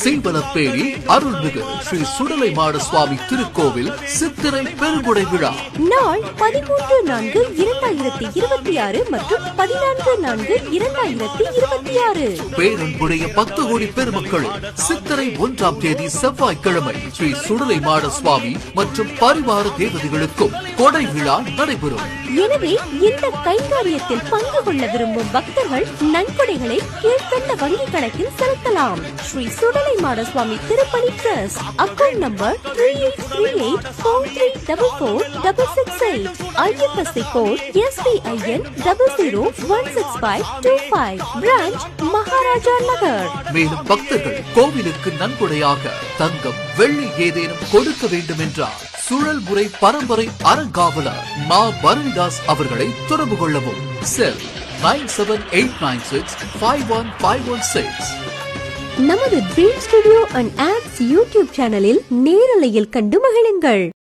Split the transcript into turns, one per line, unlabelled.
சீவலப்பேரி அருள்மிகு ஸ்ரீ சுடலைமாட சுவாமி திருக்கோவில் சித்திரை பெருங்குடை விழா
நாள் 13/4/2026 மற்றும் 14/4/2026.
பேரன்புடைய 10 கோடி பெருமக்கள் சித்திரை 1ஆம் தேதி செவ்வாய்க்கிழமை ஸ்ரீ சுடலைமாட சுவாமி மற்றும் பரிவார தேவதைகளுக்கும் கொடை விழா நடைபெறும்.
எனவே இந்த கைகாரியத்தில் பங்கு கொள்ள விரும்பும் பக்தர்கள் நன்கொடைகளை கீழ்கண்ட வங்கி கணக்கில் செலுத்தலாம். ஸ்ரீ சுடலைமாட சுவாமி திருப்பணி trust, account number 383843446668, IFSC code SBIN 00165525, branch Maharaja Nagar.
மேலும் பக்தர்கள் கோவிலுக்கு நன்கொடையாக தங்கம், வெள்ளி ஏதேனும் கொடுக்க வேண்டும் என்றால் சுழல் முறை பரம்பரை அறங்காவலர் மா பரணிதாஸ் அவர்களை தொடர்பு கொள்ளவும். செல் 9789651516.
நமது dream studio and apps YouTube சேனலில் நேரலையில் கண்டு மகிழுங்கள்.